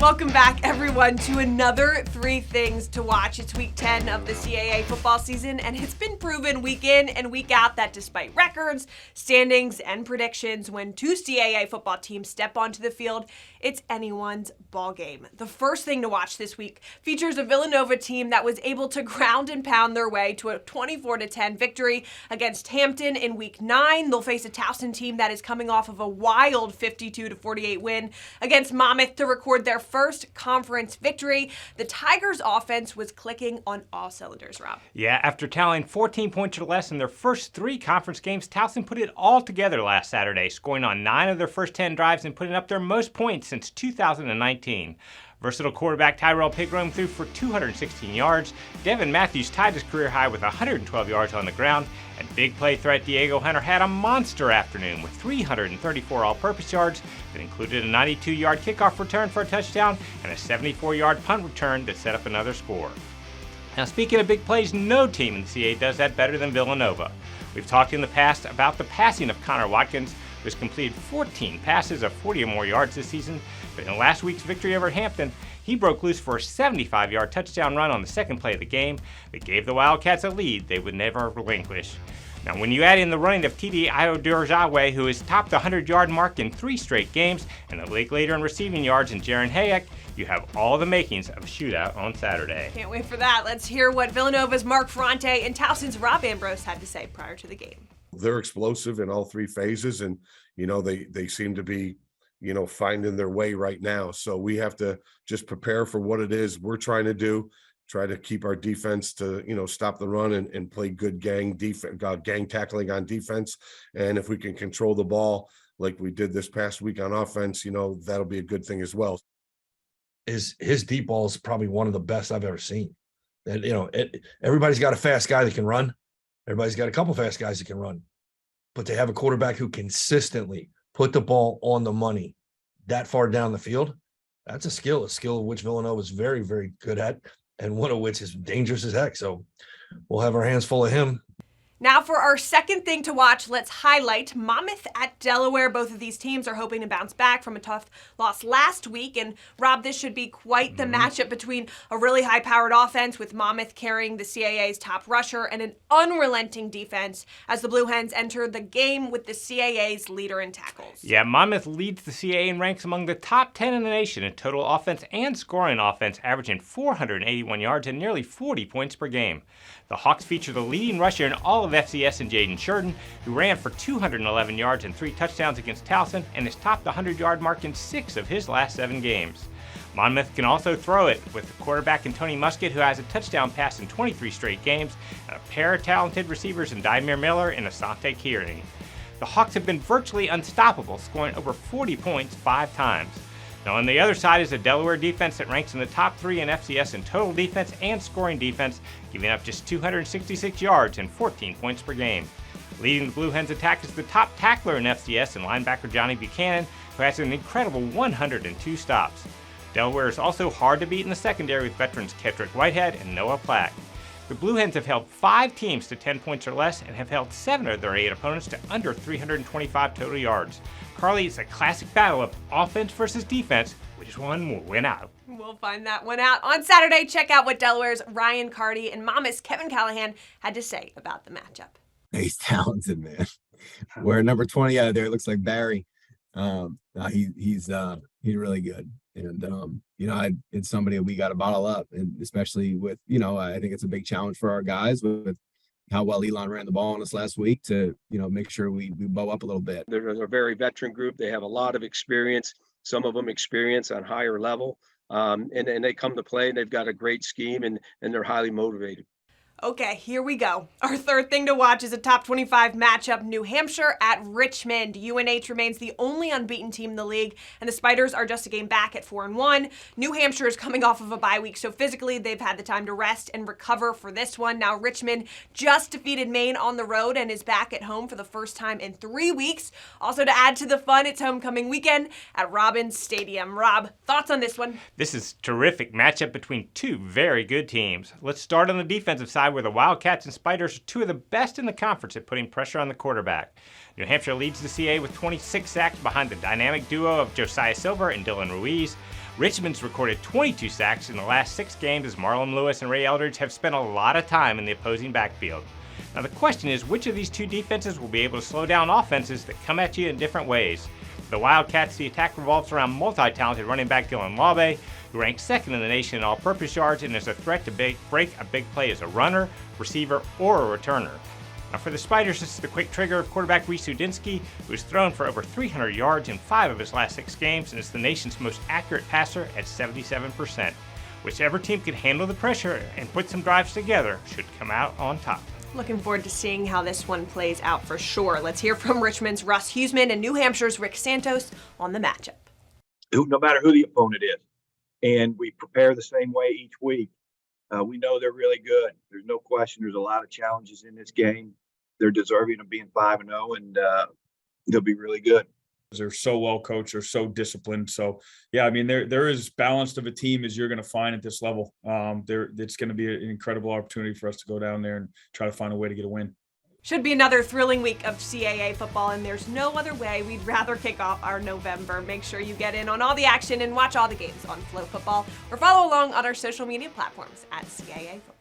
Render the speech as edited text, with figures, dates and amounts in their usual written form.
Welcome back, everyone, to another Three Things to Watch. It's week 10 of the CAA football season, and it's been proven week in and week out that despite records, standings, and predictions, when two CAA football teams step onto the field, it's anyone's ball game. The first thing to watch this week features a Villanova team that was able to ground and pound their way to a 24-10 victory against Hampton in week 9. They'll face a Towson team that is coming off of a wild 52-48 win against Monmouth to record their first conference victory. The Tigers' offense was clicking on all cylinders, Rob. Yeah, after tallying 14 points or less in their first 3 conference games, Towson put it all together last Saturday, scoring on 9 of their first 10 drives and putting up their most points since 2019. Versatile quarterback Tyrell Pigrome threw for 216 yards. Devin Matthews tied his career high with 112 yards on the ground. And big play threat Diego Hunter had a monster afternoon with 334 all-purpose yards that included a 92-yard kickoff return for a touchdown and a 74-yard punt return that set up another score. Now, speaking of big plays, no team in the CAA does that better than Villanova. We've talked in the past about the passing of Connor Watkins, who has completed 14 passes of 40 or more yards this season. But in last week's victory over Hampton, he broke loose for a 75-yard touchdown run on the second play of the game that gave the Wildcats a lead they would never relinquish. Now, when you add in the running of TD Iodurjawe, who has topped the 100-yard mark in 3 straight games, and the league leader in receiving yards in Jaron Hayek, you have all the makings of a shootout on Saturday. Can't wait for that. Let's hear what Villanova's Mark Ferrante and Towson's Rob Ambrose had to say prior to the game. They're explosive in all 3 phases, and they seem to be finding their way right now. So we have to just prepare for what it is we're trying to do, try to keep our defense to stop the run and play good gang tackling on defense. And if we can control the ball like we did this past week on offense, that'll be a good thing as well. His deep ball is probably one of the best I've ever seen. And everybody's got a fast guy that can run. Everybody's got a couple fast guys that can run, but they have a quarterback who consistently put the ball on the money that far down the field. That's a skill of which Villanova is very, very good at, and one of which is dangerous as heck. So we'll have our hands full of him. Now for our second thing to watch, let's highlight Monmouth at Delaware. Both of these teams are hoping to bounce back from a tough loss last week. And Rob, this should be quite the matchup between a really high-powered offense with Monmouth carrying the CAA's top rusher and an unrelenting defense as the Blue Hens enter the game with the CAA's leader in tackles. Yeah, Monmouth leads the CAA and ranks among the top 10 in the nation in total offense and scoring offense, averaging 481 yards and nearly 40 points per game. The Hawks feature the leading rusher in all of FCS in Jaden Sheridan, who ran for 211 yards and 3 touchdowns against Towson and has topped the 100-yard mark in 6 of his last 7 games. Monmouth can also throw it with the quarterback in Tony Musket, who has a touchdown pass in 23 straight games, and a pair of talented receivers in Dymere Miller and Asante Kearney. The Hawks have been virtually unstoppable, scoring over 40 points 5 times. Now, on the other side is a Delaware defense that ranks in the top 3 in FCS in total defense and scoring defense, giving up just 266 yards and 14 points per game. Leading the Blue Hens attack is the top tackler in FCS and linebacker Johnny Buchanan, who has an incredible 102 stops. Delaware is also hard to beat in the secondary with veterans Kedrick Whitehead and Noah Plack. The Blue Hens have held 5 teams to 10 points or less and have held 7 of their 8 opponents to under 325 total yards. Carly, it's a classic battle of offense versus defense. Which one will win out? We'll find that one out on Saturday. Check out what Delaware's Ryan Carty and Monmouth's Kevin Callahan had to say about the matchup. He's talented, man. We're number 20 out of there. It looks like Barry. He's really good. And, it's somebody that we got to bottle up, and especially with, I think it's a big challenge for our guys with how well Elon ran the ball on us last week to, make sure we bow up a little bit. They're a very veteran group. They have a lot of experience, some of them experience on higher level, and they come to play, and they've got a great scheme, and they're highly motivated. Okay, here we go. Our third thing to watch is a top 25 matchup, New Hampshire at Richmond. UNH remains the only unbeaten team in the league, and the Spiders are just a game back at 4-1. New Hampshire is coming off of a bye week, so physically they've had the time to rest and recover for this one. Now Richmond just defeated Maine on the road and is back at home for the first time in 3 weeks. Also, to add to the fun, it's homecoming weekend at Robins Stadium. Rob, thoughts on this one? This is a terrific matchup between 2 very good teams. Let's start on the defensive side, where the Wildcats and Spiders are 2 of the best in the conference at putting pressure on the quarterback. New Hampshire leads the CAA with 26 sacks behind the dynamic duo of Josiah Silver and Dylan Ruiz. Richmond's recorded 22 sacks in the last 6 games as Marlon Lewis and Ray Eldridge have spent a lot of time in the opposing backfield. Now the question is, which of these two defenses will be able to slow down offenses that come at you in different ways? For the Wildcats, the attack revolves around multi-talented running back Dylan Laube, who ranks second in the nation in all-purpose yards and is a threat to break a big play as a runner, receiver, or a returner. Now for the Spiders, this is the quick trigger of quarterback Reese Udinsky, who has thrown for over 300 yards in 5 of his last 6 games and is the nation's most accurate passer at 77%. Whichever team can handle the pressure and put some drives together should come out on top. Looking forward to seeing how this one plays out for sure. Let's hear from Richmond's Russ Huseman and New Hampshire's Rick Santos on the matchup. No matter who the opponent is, and we prepare the same way each week. We know they're really good. There's no question. There's a lot of challenges in this game. They're deserving of being 5-0, and they'll be really good. They're so well coached. They're so disciplined. So, yeah, I mean, they're as balanced of a team as you're going to find at this level. It's going to be an incredible opportunity for us to go down there and try to find a way to get a win. Should be another thrilling week of CAA football, and there's no other way we'd rather kick off our November. Make sure you get in on all the action and watch all the games on Flow Football, or follow along on our social media platforms at CAA Football.